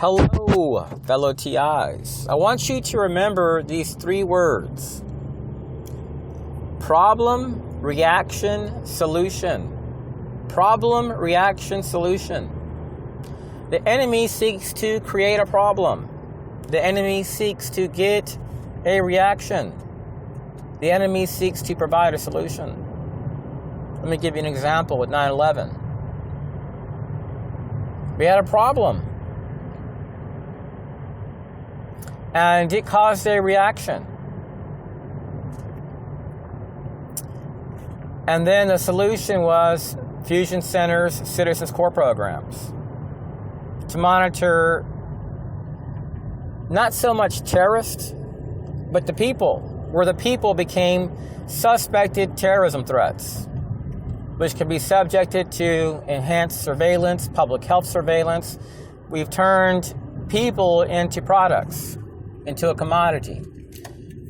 Hello, fellow TIs. I want you to remember these three words. Problem, reaction, solution. Problem, reaction, solution. The enemy seeks to create a problem. The enemy seeks to get a reaction. The enemy seeks to provide a solution. Let me give you an example with 9/11. We had a problem. And it caused a reaction. And then the solution was fusion centers, citizens core programs to monitor not so much terrorists, but the people, where the people became suspected terrorism threats, which can be subjected to enhanced surveillance, public health surveillance. We've turned people into products, into a commodity,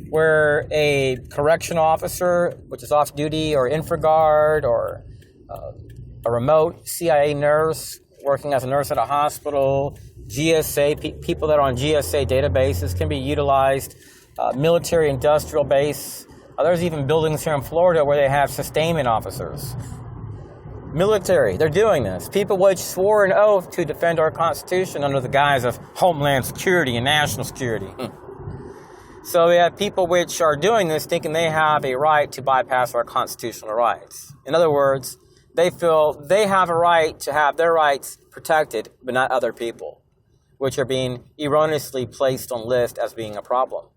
where a correctional officer, which is off duty, or InfraGard, or a remote CIA nurse working as a nurse at a hospital, GSA, people that are on GSA databases can be utilized, military industrial base. There's even buildings here in Florida where they have sustainment officers. Military, they're doing this. People which swore an oath to defend our Constitution under the guise of Homeland Security and National Security. So we have people which are doing this thinking they have a right to bypass our constitutional rights. In other words, they feel they have a right to have their rights protected, but not other people, which are being erroneously placed on list as being a problem.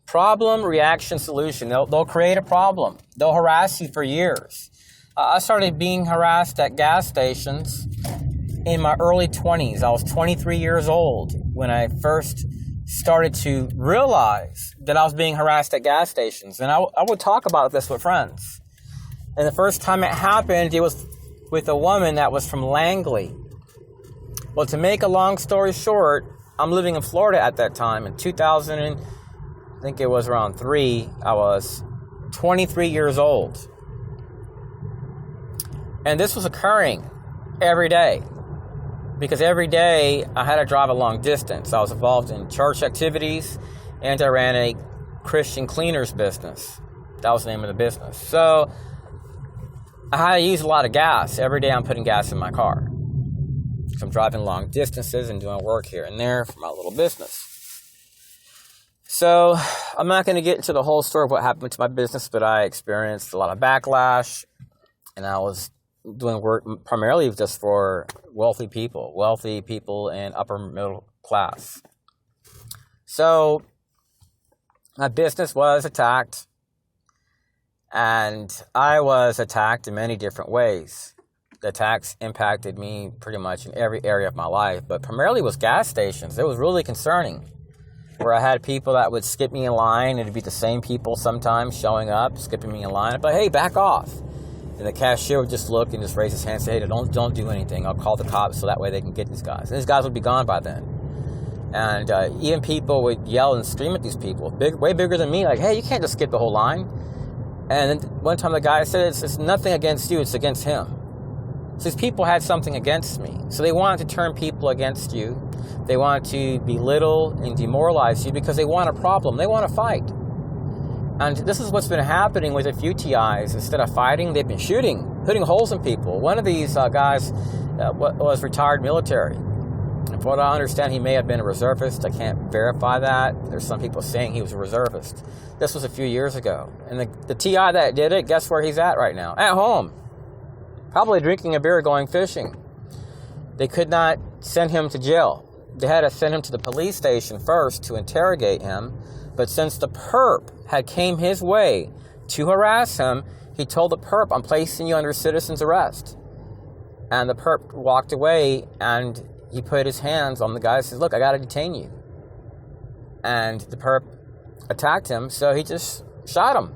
Problem, reaction, solution. They'll create a problem. They'll harass you for years. I started being harassed at gas stations in my early 20s. I was 23 years old when I first started to realize that I was being harassed at gas stations. And I would talk about this with friends. And the first time it happened, it was with a woman that was from Langley. Well, to make a long story short, I'm living in Florida at that time. In 2000, I think it was around 3, I was 23 years old. And this was occurring every day. Because every day I had to drive a long distance. I was involved in church activities, and I ran a Christian cleaners business. That was the name of the business. So I had to use a lot of gas. Every day I'm putting gas in my car. So I'm driving long distances and doing work here and there for my little business. So I'm not going to get into the whole story of what happened to my business, but I experienced a lot of backlash, and I was doing work primarily just for wealthy people and upper middle class. So my business was attacked, and I was attacked in many different ways. The attacks impacted me pretty much in every area of my life, but primarily was gas stations. It was really concerning, where I had people that would skip me in line, and it'd be the same people sometimes showing up, skipping me in line, but hey, back off. And the cashier would just look and just raise his hand and say, hey, don't do anything. I'll call the cops so that way they can get these guys. And these guys would be gone by then. And even people would yell and scream at these people, way bigger than me, like, hey, you can't just skip the whole line. And then one time the guy said, it's nothing against you, it's against him. So these people had something against me. So they wanted to turn people against you. They wanted to belittle and demoralize you because they want a problem. They want to fight. And this is what's been happening with a few TIs. Instead of fighting, they've been shooting, putting holes in people. One of these guys was retired military. And from what I understand, he may have been a reservist. I can't verify that. There's some people saying he was a reservist. This was a few years ago. And the TI that did it, guess where he's at right now? At home. Probably drinking a beer, going fishing. They could not send him to jail. They had to send him to the police station first to interrogate him. But since the perp had came his way to harass him, he told the perp, I'm placing you under citizen's arrest. And the perp walked away, and he put his hands on the guy and says, look, I got to detain you. And the perp attacked him, so he just shot him.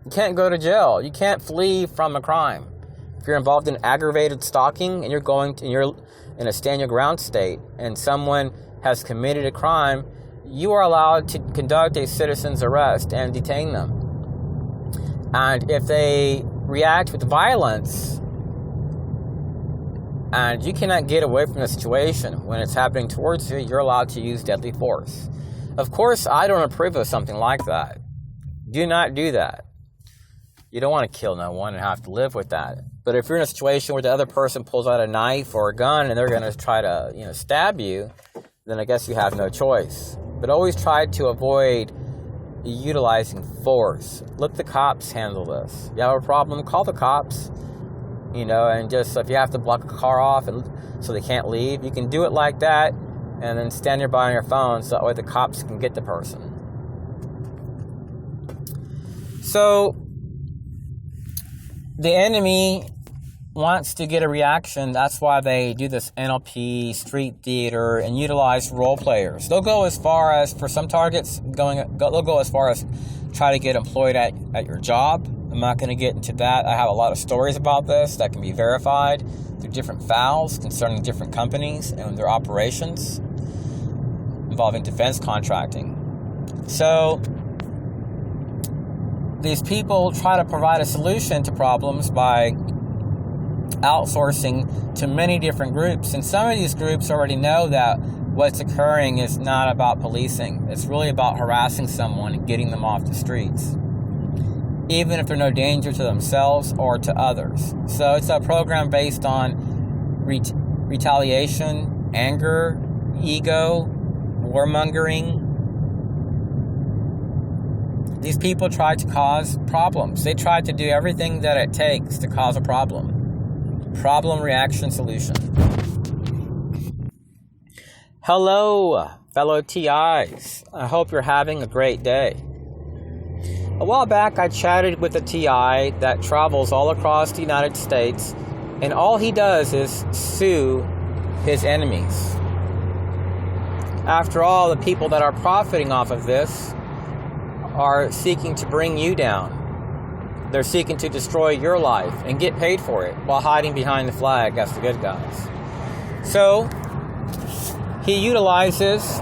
You can't go to jail. You can't flee from a crime. If you're involved in aggravated stalking and you're in a stand your ground state and someone has committed a crime, you are allowed to conduct a citizen's arrest and detain them. And if they react with violence, And you cannot get away from the situation. When it's happening towards you, you're allowed to use deadly force. Of course, I don't approve of something like that. Do not do that. You don't want to kill no one and have to live with that. But if you're in a situation where the other person pulls out a knife or a gun and they're going to try to, stab you, then I guess you have no choice. But always try to avoid utilizing force. Let the cops handle this. You have a problem, call the cops. And just if you have to block a car off and so they can't leave, you can do it like that and then stand nearby on your phone so that way the cops can get the person. So the enemy wants to get a reaction. That's why they do this NLP, street theater, and utilize role players. They'll go as far as, for some targets, they'll go as far as try to get employed at your job. I'm not going to get into that. I have a lot of stories about this that can be verified through different files concerning different companies and their operations involving defense contracting. So these people try to provide a solution to problems by outsourcing to many different groups. And some of these groups already know that what's occurring is not about policing. It's really about harassing someone and getting them off the streets, even if they're no danger to themselves or to others. So it's a program based on retaliation, anger, ego, warmongering. These people try to cause problems. They try to do everything that it takes to cause a problem. Problem, reaction, solution. Hello, fellow TIs. I hope you're having a great day. A while back, I chatted with a TI that travels all across the United States, and all he does is sue his enemies. After all, the people that are profiting off of this are seeking to bring you down. They're seeking to destroy your life and get paid for it while hiding behind the flag as the good guys. So, he utilizes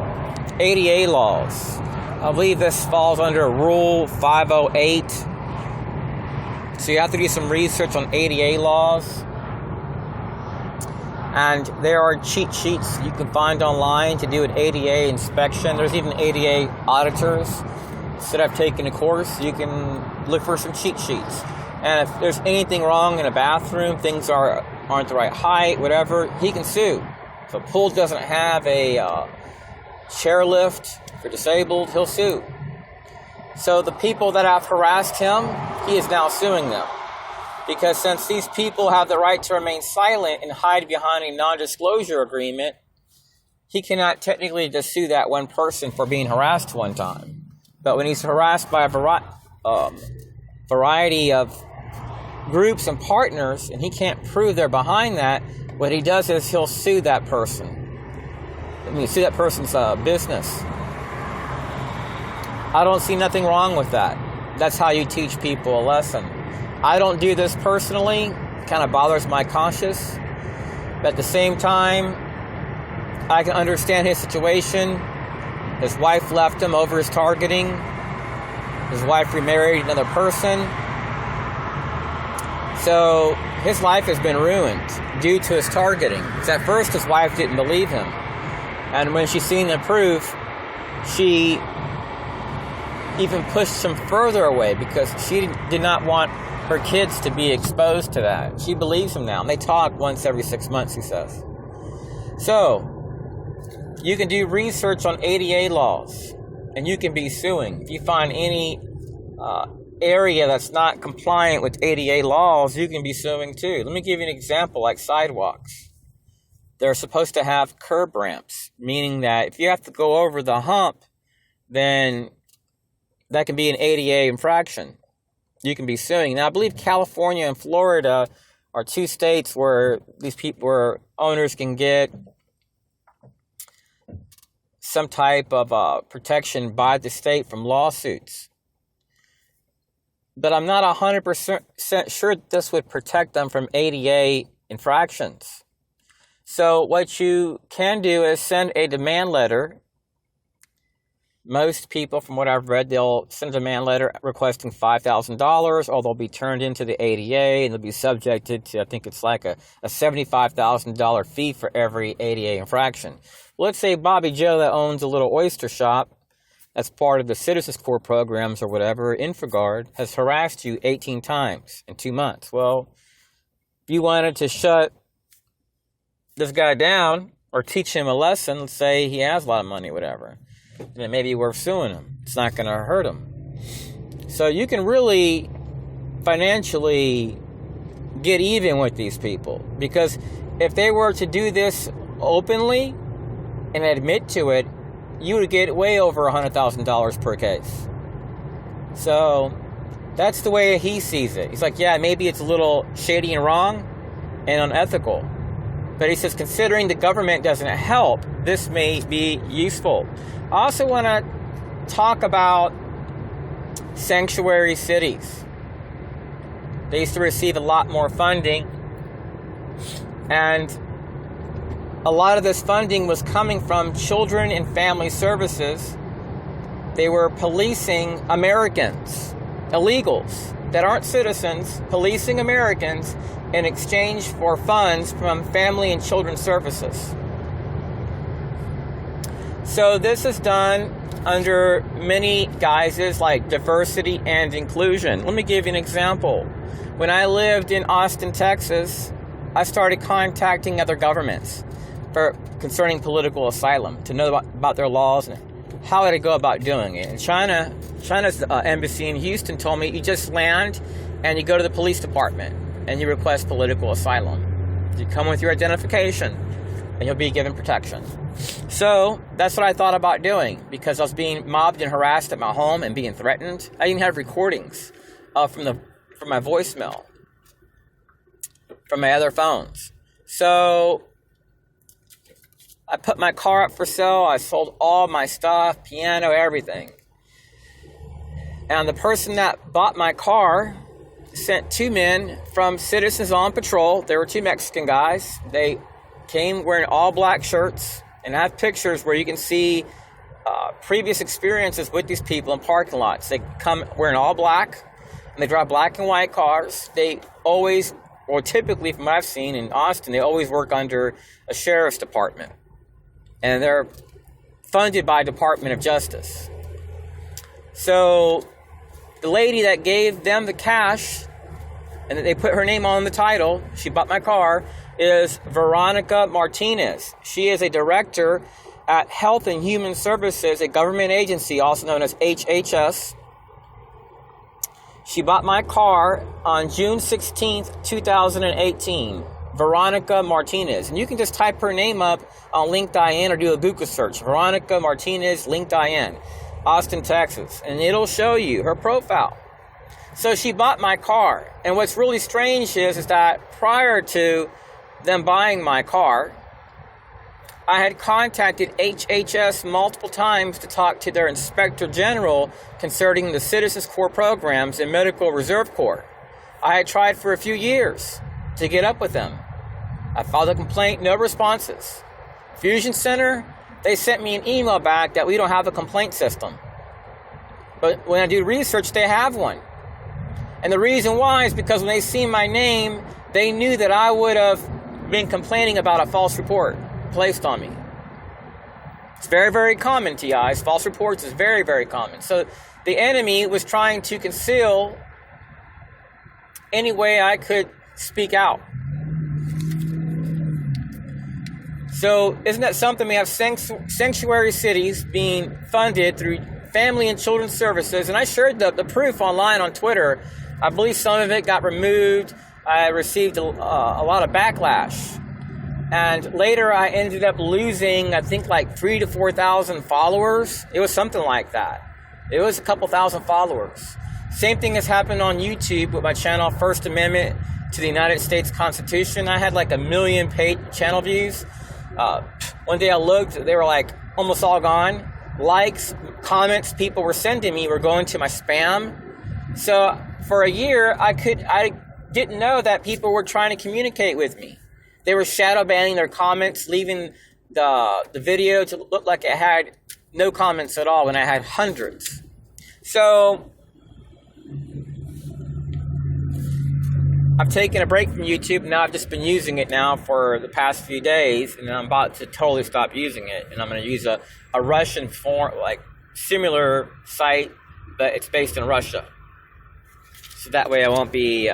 ADA laws. I believe this falls under Rule 508. So you have to do some research on ADA laws. And there are cheat sheets you can find online to do an ADA inspection. There's even ADA auditors. Instead of taking a course, you can look for some cheat sheets. And if there's anything wrong in a bathroom, things aren't the right height, whatever, he can sue. If a pool doesn't have a chairlift for disabled, he'll sue. So the people that have harassed him, he is now suing them. Because since these people have the right to remain silent and hide behind a non-disclosure agreement, he cannot technically just sue that one person for being harassed one time. But when he's harassed by a variety of groups and partners, and he can't prove they're behind that, what he does is he'll sue that person. Sue that person's business. I don't see nothing wrong with that. That's how you teach people a lesson. I don't do this personally. It kind of bothers my conscience. But at the same time, I can understand his situation. His wife left him over his targeting. His wife remarried another person. So his life has been ruined due to his targeting. Because at first his wife didn't believe him. And when she seen the proof, she even pushed him further away because she did not want her kids to be exposed to that. She believes him now. And they talk once every 6 months, he says. So, you can do research on ADA laws, and you can be suing. If you find any area that's not compliant with ADA laws, you can be suing too. Let me give you an example, like sidewalks. They're supposed to have curb ramps, meaning that if you have to go over the hump, then that can be an ADA infraction. You can be suing. Now, I believe California and Florida are two states where where owners can get some type of protection by the state from lawsuits. But I'm not 100% sure this would protect them from ADA infractions. So what you can do is send a demand letter Most people, from what I've read, they'll send a demand letter requesting $5,000, or they'll be turned into the ADA, and they'll be subjected to, I think it's like a $75,000 fee for every ADA infraction. Let's say Bobby Joe that owns a little oyster shop as part of the Citizens Corps programs or whatever, InfraGard, has harassed you 18 times in 2 months. Well, if you wanted to shut this guy down or teach him a lesson, let's say he has a lot of money, whatever, then it may be worth suing him. It's not going to hurt him. So you can really financially get even with these people, because if they were to do this openly and admit to it, you would get way over $100,000 per case. So that's the way he sees it. He's like, yeah, maybe it's a little shady and wrong and unethical, but he says, considering the government doesn't help, this may be useful. I also want to talk about sanctuary cities. They used to receive a lot more funding, and a lot of this funding was coming from Children and Family Services. They were policing Americans, illegals that aren't citizens, policing Americans in exchange for funds from Family and Children Services. So this is done under many guises like diversity and inclusion. Let me give you an example. When I lived in Austin, Texas, I started contacting other governments concerning political asylum to know about their laws and how would I go about doing it. And China's embassy in Houston told me, you just land and you go to the police department and you request political asylum. You come with your identification and you'll be given protection. So that's what I thought about doing, because I was being mobbed and harassed at my home and being threatened. I even have recordings from my voicemail from my other phones. So I put my car up for sale. I sold all my stuff, piano, everything. And the person that bought my car sent two men from Citizens on Patrol. There were two Mexican guys. They came wearing all black shirts. And I have pictures where you can see previous experiences with these people in parking lots. They come wearing all black, and they drive black and white cars. They always, or typically from what I've seen in Austin, they always work under a sheriff's department. And they're funded by Department of Justice. So the lady that gave them the cash, and they put her name on the title, she bought my car, is Veronica Martinez. She is a director at Health and Human Services, a government agency also known as HHS. She bought my car on June 16th, 2018. Veronica Martinez. And you can just type her name up on LinkedIn or do a Google search. Veronica Martinez, LinkedIn, Austin, Texas. And it'll show you her profile. So she bought my car. And what's really strange is that prior to them buying my car, I had contacted HHS multiple times to talk to their Inspector General concerning the Citizens Corps programs and Medical Reserve Corps. I had tried for a few years to get up with them. I filed a complaint, no responses. Fusion Center, they sent me an email back that we don't have a complaint system. But when I do research, they have one. And the reason why is because when they see my name, they knew that I would have been complaining about a false report placed on me. It's very, very common, TIs. False reports is very, very common. So the enemy was trying to conceal any way I could speak out. So isn't that something? We have sanctuary cities being funded through Family and Children's Services. And I shared the proof online on Twitter. I believe some of it got removed. I received a lot of backlash. And later I ended up losing, I think, like 3,000 to 4,000 followers. It was something like that. It was a couple thousand followers. Same thing has happened on YouTube with my channel, First Amendment to the United States Constitution. I had like 1 million paid channel views. One day I looked, they were like almost all gone. Likes, comments people were sending me were going to my spam. So for a year, I didn't know that people were trying to communicate with me. They were shadow banning their comments, leaving the video to look like it had no comments at all when I had hundreds. So I've taken a break from YouTube. Now I've just been using it now for the past few days, and I'm about to totally stop using it. And I'm going to use a Russian form, like similar site, but it's based in Russia. So that way I won't be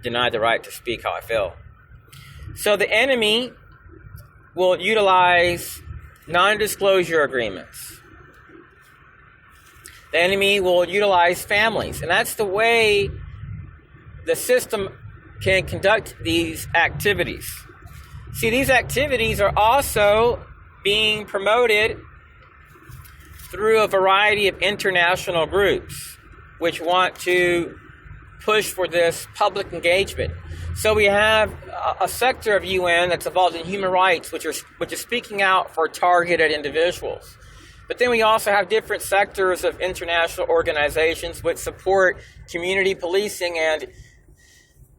denied the right to speak how I feel. So the enemy will utilize non-disclosure agreements. The enemy will utilize families, and that's the way the system can conduct these activities. See, these activities are also being promoted through a variety of international groups which want to push for this public engagement. So we have a sector of UN that's involved in human rights, which is speaking out for targeted individuals. But then we also have different sectors of international organizations which support community policing,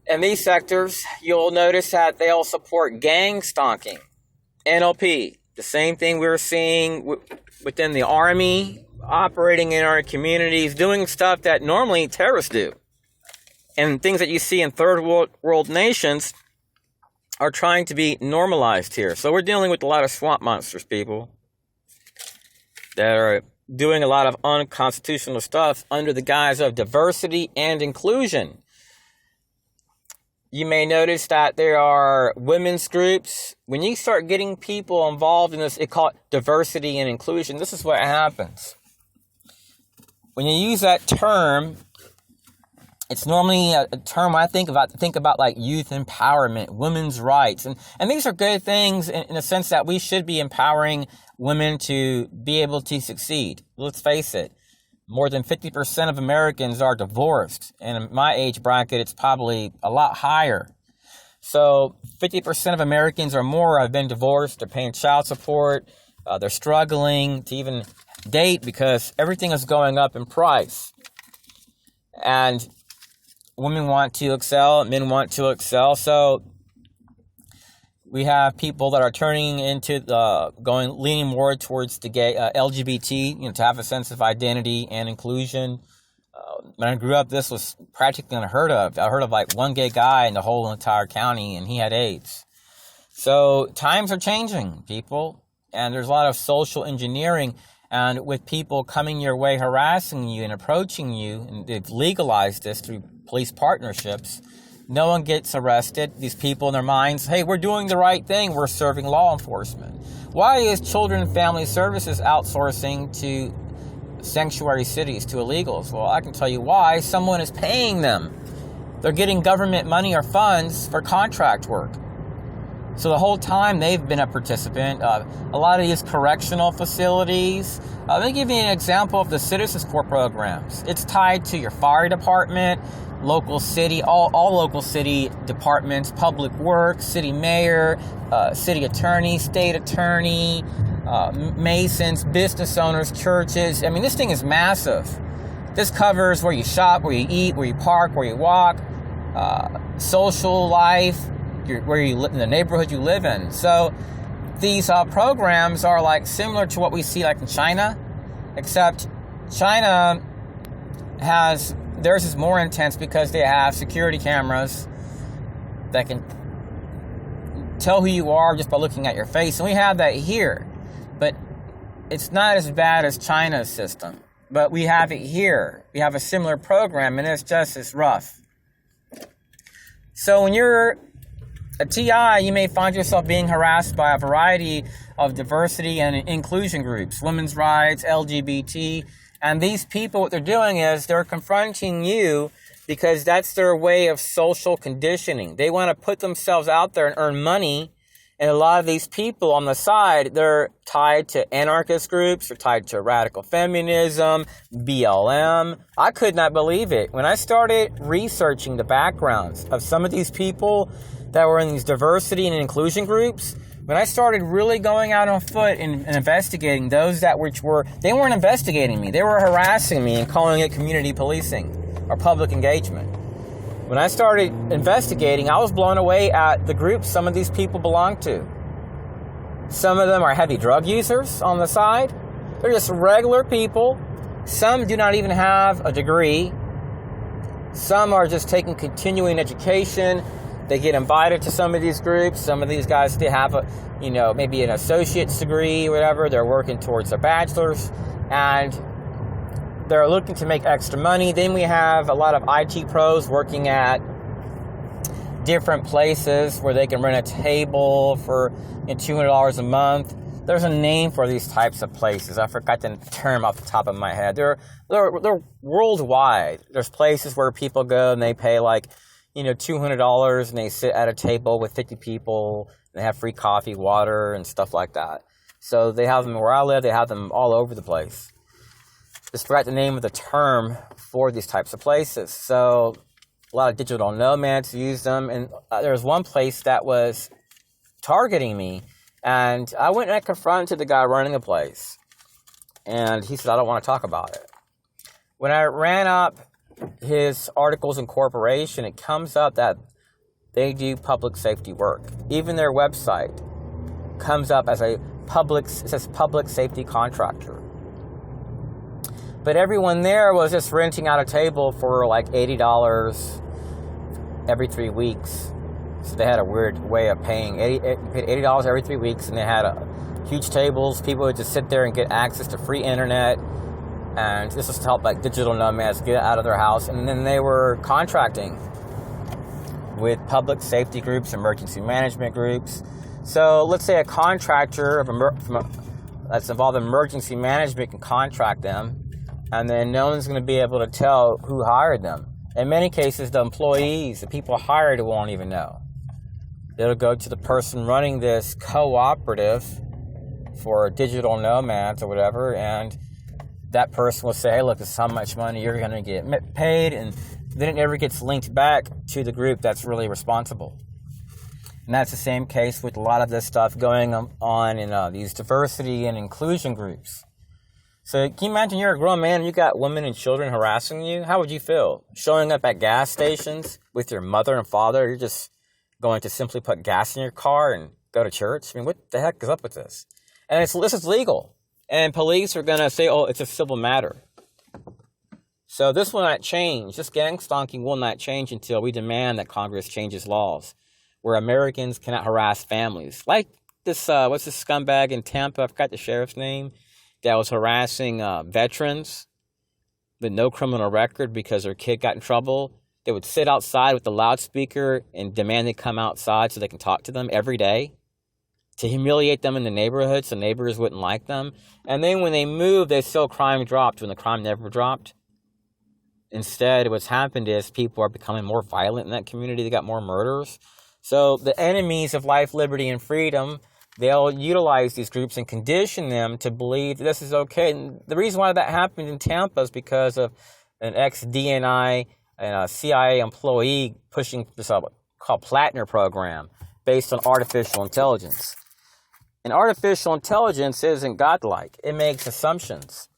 and these sectors, you'll notice that they all support gangstalking, NLP, the same thing we're seeing within the army, operating in our communities, doing stuff that normally terrorists do. And things that you see in third world nations are trying to be normalized here. So we're dealing with a lot of swamp monsters, people, that are doing a lot of unconstitutional stuff under the guise of diversity and inclusion. You may notice that there are women's groups. When you start getting people involved in this, it's called diversity and inclusion. This is what happens. When you use that term, it's normally a term I think about like youth empowerment, women's rights. And these are good things in the sense that we should be empowering women to be able to succeed. Let's face it, more than 50% of Americans are divorced. And in my age bracket, it's probably a lot higher. So 50% of Americans or more have been divorced. They're paying child support. They're struggling to even date because everything is going up in price. And women want to excel, men want to excel. So we have people that are turning into leaning more towards the gay LGBT, to have a sense of identity and inclusion. When I grew up, this was practically unheard of. I heard of like one gay guy in the whole entire county, and he had AIDS. So times are changing, people, and there's a lot of social engineering. And with people coming your way, harassing you and approaching you, and they've legalized this through police partnerships, no one gets arrested. These people in their minds, hey, we're doing the right thing. We're serving law enforcement. Why is Children and Family Services outsourcing to sanctuary cities, to illegals? Well, I can tell you why. Someone is paying them. They're getting government money or funds for contract work. So the whole time they've been a participant. A lot of these correctional facilities. Let me give you an example of the Citizens Corps programs. It's tied to your fire department, local city, all local city departments, public works, city mayor, city attorney, state attorney, masons, business owners, churches. I mean, this thing is massive. This covers where you shop, where you eat, where you park, where you walk, social life, where you live, in the neighborhood you live in. So these programs are like similar to what we see like in China, except China theirs is more intense because they have security cameras that can tell who you are just by looking at your face. And we have that here, but it's not as bad as China's system. But we have it here. We have a similar program, and it's just as rough. So when you're a TI, you may find yourself being harassed by a variety of diversity and inclusion groups, women's rights, LGBT, and these people, what they're doing is they're confronting you because that's their way of social conditioning. They want to put themselves out there and earn money, and a lot of these people on the side, they're tied to anarchist groups, they're tied to radical feminism, BLM. I could not believe it. When I started researching the backgrounds of some of these people that were in these diversity and inclusion groups, when I started really going out on foot and investigating those they weren't investigating me. They were harassing me and calling it community policing or public engagement. When I started investigating, I was blown away at the groups some of these people belong to. Some of them are heavy drug users on the side. They're just regular people. Some do not even have a degree. Some are just taking continuing education. They get invited to some of these groups. Some of these guys, they have maybe an associate's degree or whatever. They're working towards their bachelor's, and they're looking to make extra money. Then we have a lot of IT pros working at different places where they can rent a table for $200 a month. There's a name for these types of places. I forgot the term off the top of my head. They're worldwide. There's places where people go and they pay $200 and they sit at a table with 50 people. And they have free coffee, water, and stuff like that. So they have them where I live. They have them all over the place. Just forgot the name of the term for these types of places. So a lot of digital nomads use them. And there was one place that was targeting me. And I went and I confronted the guy running the place. And he said, I don't want to talk about it. When I ran up his articles in corporation, it comes up that they do public safety work. Even their website comes up as it says public safety contractor. But everyone there was just renting out a table for like $80 every 3 weeks. So they had a weird way of paying. You paid $80 every 3 weeks, and they had huge tables. People would just sit there and get access to free internet. And this was to help digital nomads get out of their house. And then they were contracting with public safety groups, emergency management groups. So let's say a contractor that's involved in emergency management can contract them, and then no one's going to be able to tell who hired them. In many cases, the employees, the people hired, won't even know. It'll go to the person running this cooperative for digital nomads or whatever, and that person will say, hey, look, this is how much money you're going to get paid, and then it never gets linked back to the group that's really responsible. And that's the same case with a lot of this stuff going on in these diversity and inclusion groups. So can you imagine you're a grown man and you got women and children harassing you? How would you feel? Showing up at gas stations with your mother and father, you're just going to simply put gas in your car and go to church? I mean, what the heck is up with this? And this is legal. And police are going to say, oh, it's a civil matter. So this will not change. This gangstalking will not change until we demand that Congress changes laws where Americans cannot harass families. Like this, what's this scumbag in Tampa? I forgot the sheriff's name. That was harassing veterans with no criminal record because their kid got in trouble. They would sit outside with the loudspeaker and demand they come outside so they can talk to them every day to humiliate them in the neighborhood so neighbors wouldn't like them. And then when they moved, they still crime dropped when the crime never dropped. Instead, what's happened is people are becoming more violent in that community. They got more murders. So the enemies of life, liberty, and freedom, they'll utilize these groups and condition them to believe this is okay. And the reason why that happened in Tampa is because of an ex-DNI and a CIA employee pushing this called Plattner program based on artificial intelligence. And artificial intelligence isn't godlike. It makes assumptions.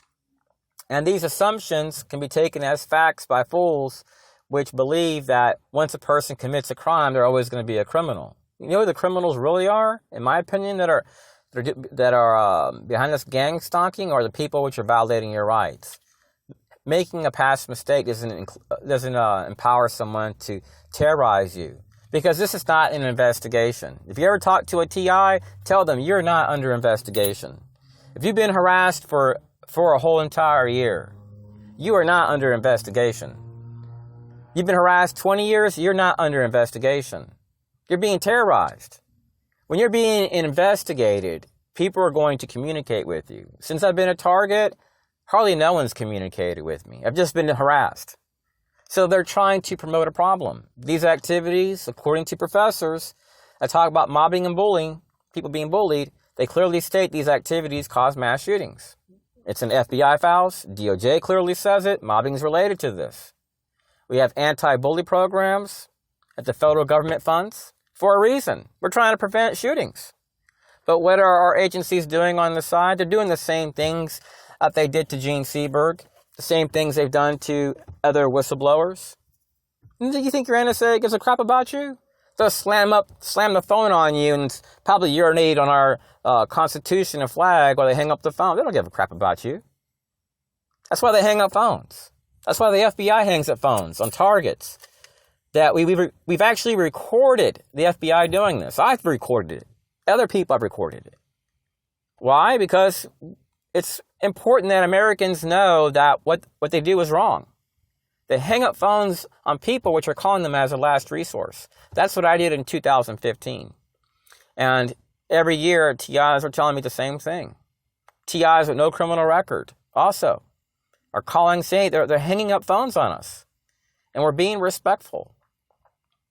And these assumptions can be taken as facts by fools which believe that once a person commits a crime, they're always going to be a criminal. You know who the criminals really are, in my opinion, that are behind this gangstalking, are the people which are violating your rights. Making a past mistake doesn't empower someone to terrorize you, because this is not an investigation. If you ever talk to a TI, tell them you're not under investigation. If you've been harassed for a whole entire year, you are not under investigation. You've been harassed 20 years, you're not under investigation. You're being terrorized. When you're being investigated, people are going to communicate with you. Since I've been a target, hardly no one's communicated with me. I've just been harassed. So they're trying to promote a problem. These activities, according to professors that talk about mobbing and bullying, people being bullied, they clearly state these activities cause mass shootings. It's in FBI files. DOJ clearly says it. Mobbing is related to this. We have anti-bully programs that the federal government funds for a reason. We're trying to prevent shootings. But what are our agencies doing on the side? They're doing the same things that they did to Gene Seberg, the same things they've done to other whistleblowers. Do you think your NSA gives a crap about you? They'll slam the phone on you and probably urinate on our Constitution and flag, or they hang up the phone. They don't give a crap about you. That's why they hang up phones. That's why the FBI hangs up phones on targets. That we've actually recorded the FBI doing this. I've recorded it. Other people have recorded it. Why? Because it's important that Americans know that what they do is wrong. They hang up phones on people which are calling them as a last resource. That's what I did in 2015. And every year, TIs are telling me the same thing. TIs with no criminal record also are calling, saying they're hanging up phones on us. And we're being respectful.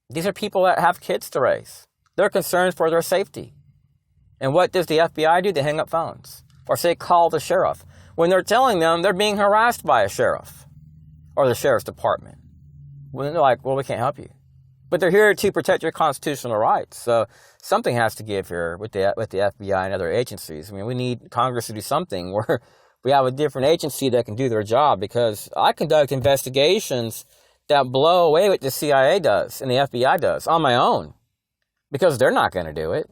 These are people that have kids to raise. They're concerned for their safety. And what does the FBI do? They hang up phones. Or say, call the sheriff. When they're telling them they're being harassed by a sheriff or the sheriff's department. When they're like, well, we can't help you. But they're here to protect your constitutional rights. So something has to give here with the FBI and other agencies. I mean, we need Congress to do something where we have a different agency that can do their job, because I conduct investigations that blow away what the CIA does and the FBI does on my own, because they're not going to do it.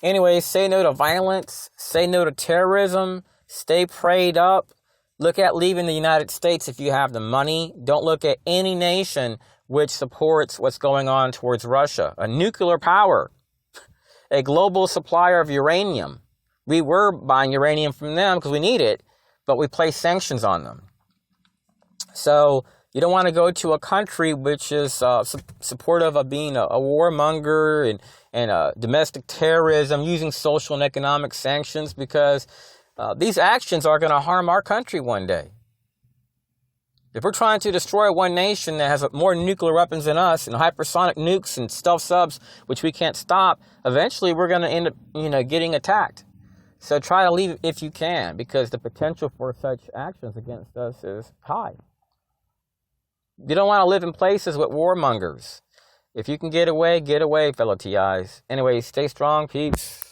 Anyway, say no to violence, say no to terrorism, stay prayed up, look at leaving the United States if you have the money. Don't look at any nation which supports what's going on towards Russia, a nuclear power, a global supplier of uranium. We were buying uranium from them because we need it, but we place sanctions on them. So you don't want to go to a country which is supportive of being a warmonger and domestic terrorism, using social and economic sanctions, because these actions are going to harm our country one day. If we're trying to destroy one nation that has more nuclear weapons than us, and hypersonic nukes and stealth subs, which we can't stop, eventually we're going to end up, getting attacked. So try to leave it if you can, because the potential for such actions against us is high. You don't want to live in places with warmongers. If you can get away, fellow TIs. Anyway, stay strong. Peace.